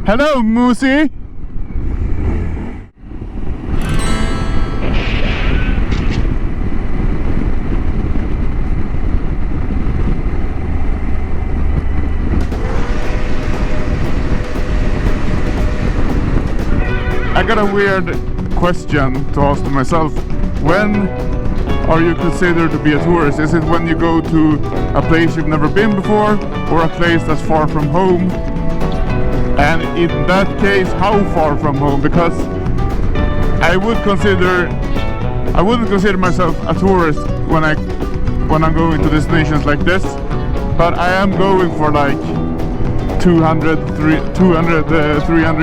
Hello, Moosey! I got a weird question to ask to myself. When are you considered to be a tourist? Is it when you go to a place you've never been before, or a place that's far from home? And in that case, how far from home? Because I wouldn't consider myself a tourist when I'm going to destinations like this, but I am going for like 300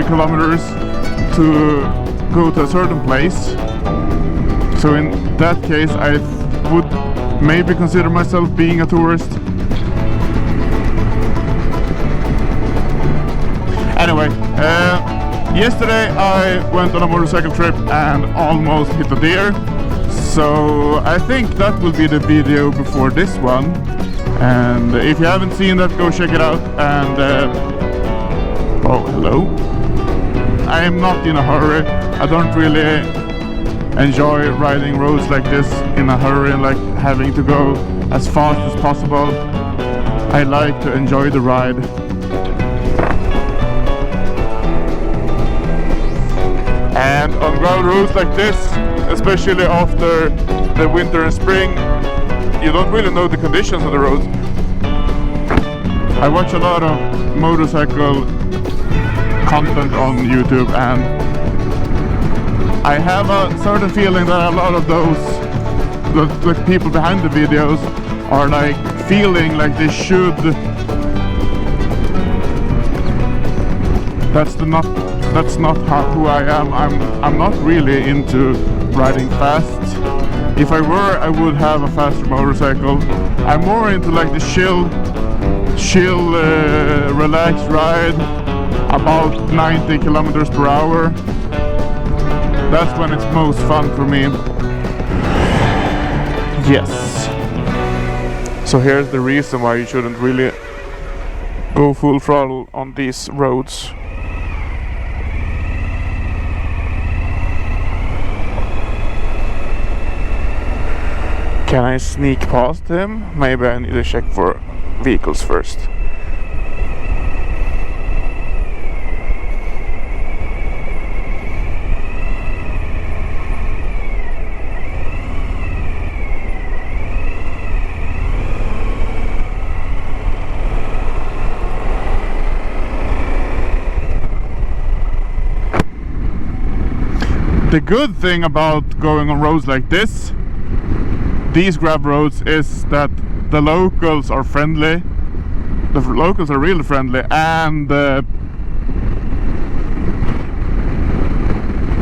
kilometers to go to a certain place. So in that case, I would maybe consider myself being a tourist. Anyway, yesterday I went on a motorcycle trip and almost hit a deer. So I think that will be the video before this one. And if you haven't seen that, go check it out. And oh, hello. I am not in a hurry. I don't really enjoy riding roads like this in a hurry and like having to go as fast as possible. I like to enjoy the ride. And on gravel roads like this, especially after the winter and spring, you don't really know the conditions of the roads. I watch a lot of motorcycle content on YouTube, and I have a certain feeling that a lot of the people behind the videos are like feeling like they should. That's not who I am. I'm not really into riding fast. If I were, I would have a faster motorcycle. I'm more into like the chill, relaxed ride, about 90 kilometers per hour. That's when it's most fun for me. Yes. So here's the reason why you shouldn't really go full throttle on these roads. Can I sneak past him? Maybe I need to check for vehicles first. The good thing about going on roads like this, these grab roads, is that the locals are friendly. The locals are really friendly, and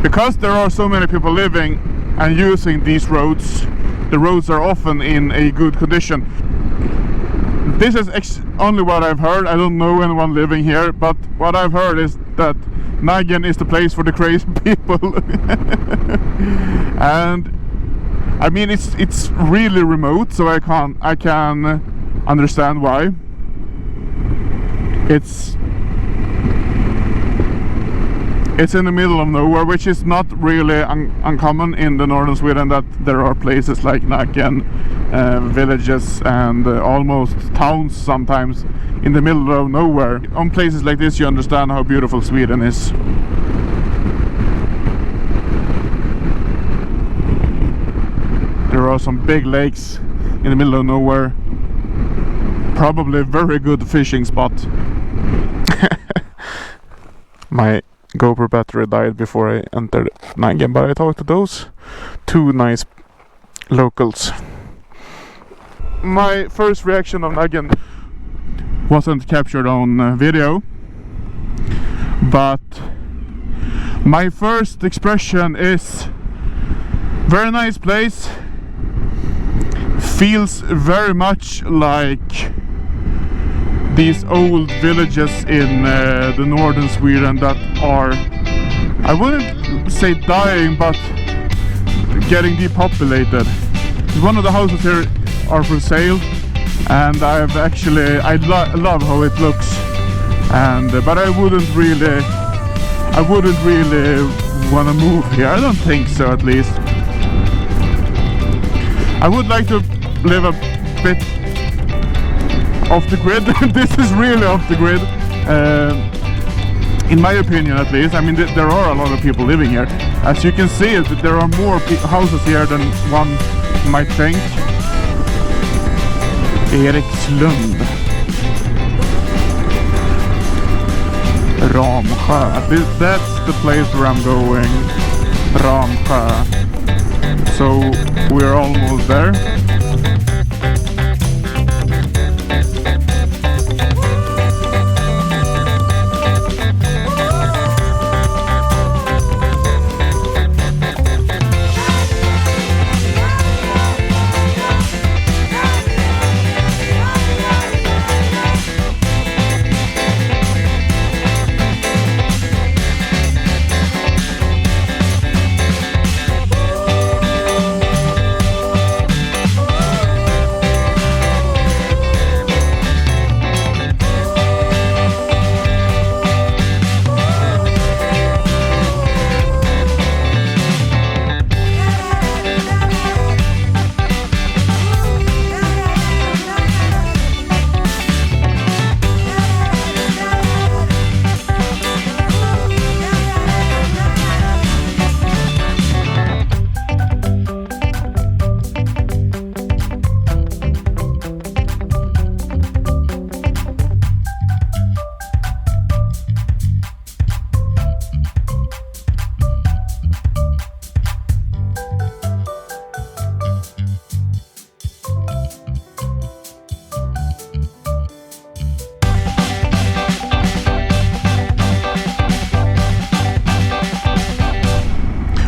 because there are so many people living and using these roads, the roads are often in a good condition. This is only what I've heard. I don't know anyone living here, but what I've heard is that Shennanigans is the place for the crazy people. And I mean, it's really remote, so I can understand why. It's in the middle of nowhere, which is not really uncommon in the northern Sweden, that there are places like Shennanigans, villages and almost towns sometimes in the middle of nowhere. On places like this you understand how beautiful Sweden is. There are some big lakes in the middle of nowhere. Probably a very good fishing spot. My GoPro battery died before I entered Shennanigans, but I talked to those two nice locals. My first reaction of Shennanigans wasn't captured on video, but my first expression is very nice place. Feels very much like these old villages in the northern Sweden that are, I wouldn't say dying, but getting depopulated. One of the houses here are for sale, and I love how it looks. and but I wouldn't really want to move here. I don't think so, at least. I would like to live a bit off the grid. This is really off the grid, in my opinion, at least. I mean, there are a lot of people living here. As you can see, there are more houses here than one might think. Erikslund, Ramsjö. That's the place where I'm going. Ramsjö. So we're almost there.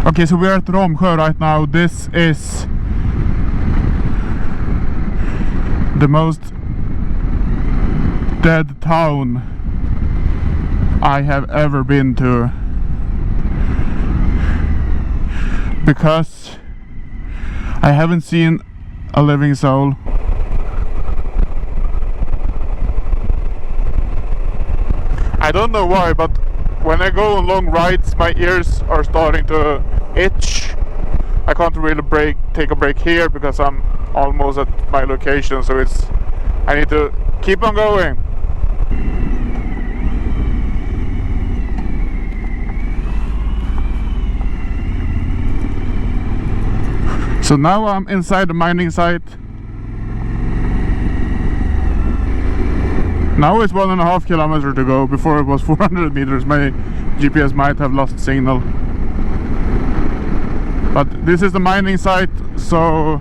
Okay, so we're at Ramsjö right now. This is the most dead town I have ever been to, because I haven't seen a living soul. I don't know why, but when I go on long rides, my ears are starting to itch. I can't really take a break here because I'm almost at my location, so I need to keep on going. So now I'm inside the mining site. Now it's 1.5 kilometers to go. Before it was 400 meters. My GPS might have lost signal. But this is the mining site, so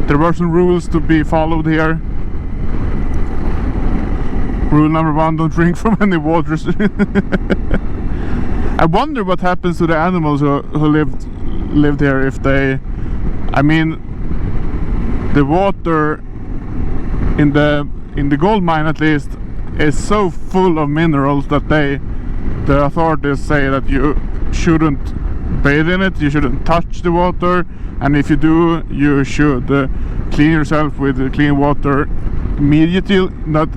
there were some rules to be followed here. Rule number 1, don't drink from any waters. I wonder what happens to the animals who lived here if they... I mean, the water in the gold mine, at least, is so full of minerals that the authorities say that you shouldn't bathe in it, you shouldn't touch the water, and if you do, you should clean yourself with clean water immediately, not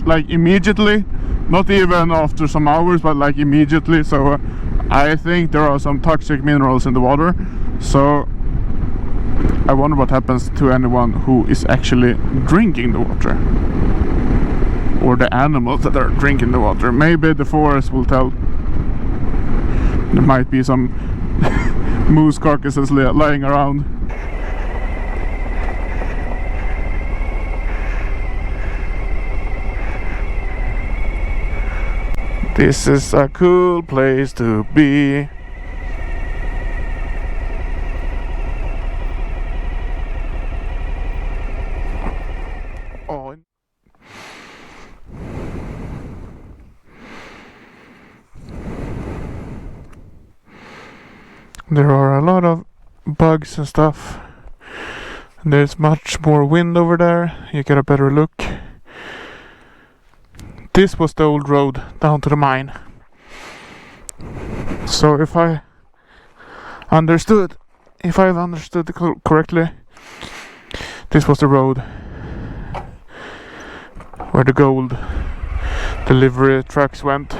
even after some hours, but like immediately. So I think there are some toxic minerals in the water, so I wonder what happens to anyone who is actually drinking the water, or the animals that are drinking the water. Maybe the forest will tell. There might be some moose carcasses lying around. This is a cool place to be. Oh. There are a lot of bugs and stuff. There's much more wind over there. You get a better look. This was the old road down to the mine. So if I've understood correctly, this was the road where the delivery trucks went.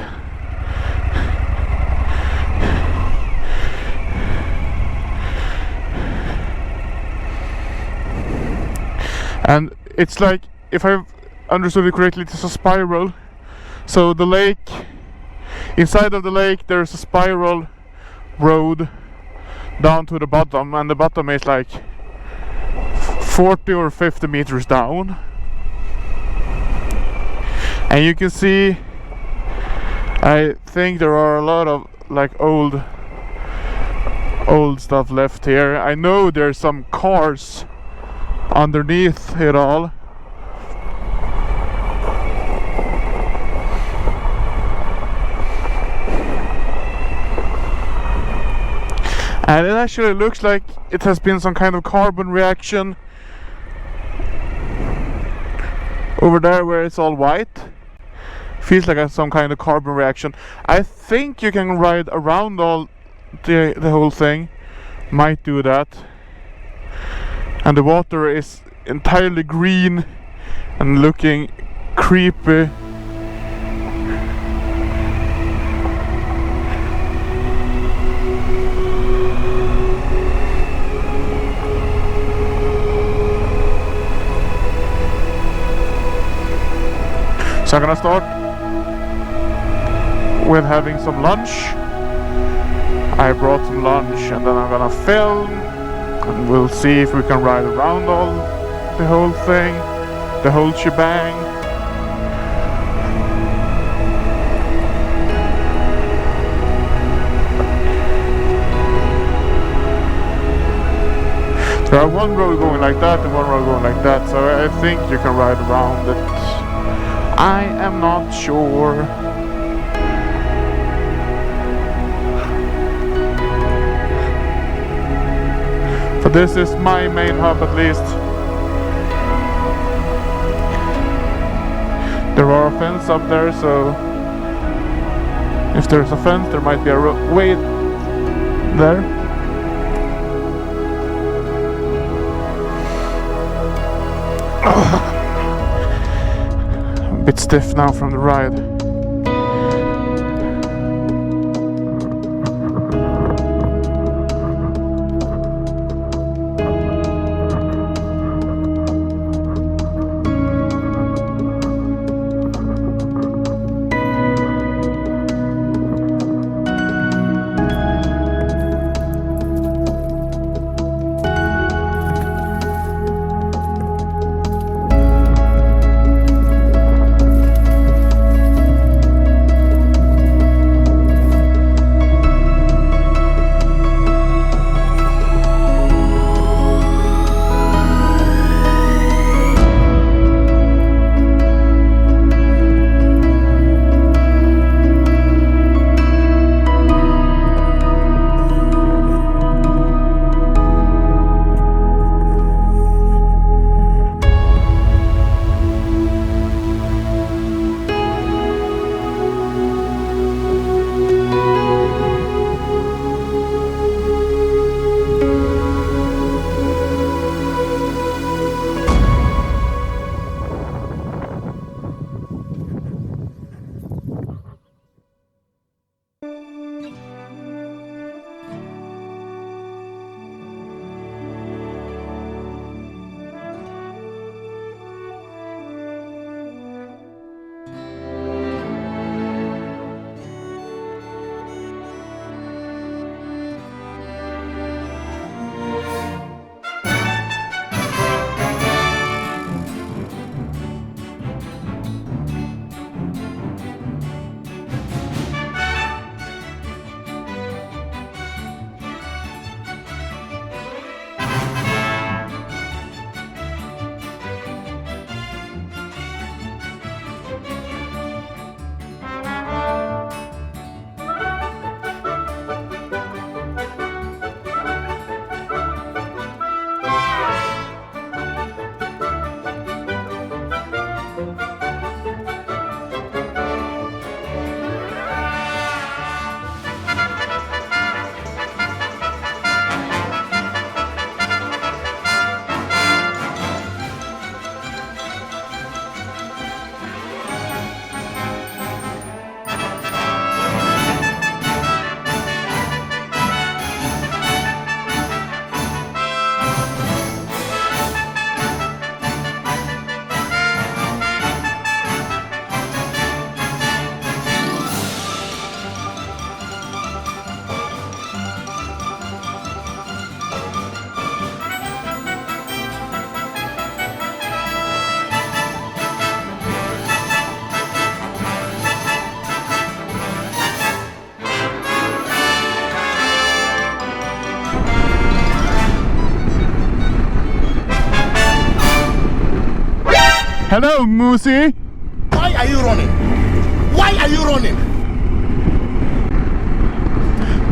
And it's like, if I've understood it correctly, it's a spiral. So the lake, inside of the lake there's a spiral road down to the bottom, and the bottom is like 40 or 50 meters down. And you can see, I think there are a lot of like old stuff left here. I know there's some cars underneath it all. And it actually looks like it has been some kind of carbon reaction over there where it's all white. Feels like some kind of carbon reaction. I think you can ride around all the whole thing. Might do that. And the water is entirely green and looking creepy. So I'm gonna start with having some lunch. I brought some lunch, and then I'm gonna film, and we'll see if we can ride around the whole thing, the whole shebang. There are one road going like that and one road going like that, so I think you can ride around it. I am not sure. But this is my main hub, at least. There are a fence up there, so if there's a fence there might be a way there. A bit stiff now from the ride. Hello, Moosey. Why are you running? Why are you running?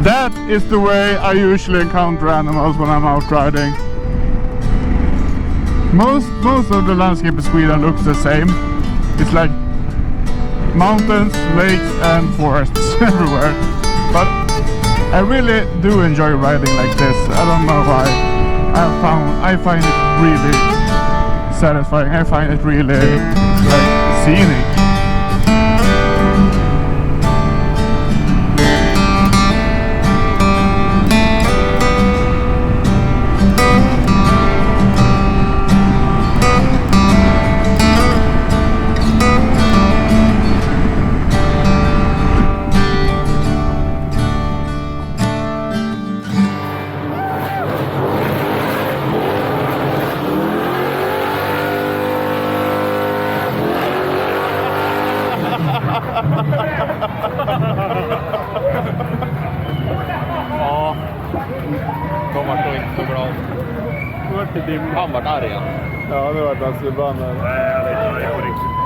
That is the way I usually encounter animals when I'm out riding. Most of the landscape in Sweden looks the same. It's like mountains, lakes and forests everywhere. But I really do enjoy riding like this. I don't know why. I find it really satisfying. I find it really like scenic. Ja, de var inte så bra. Han var arg. Ja, det var alltså förbannad. Nej, jag vet inte.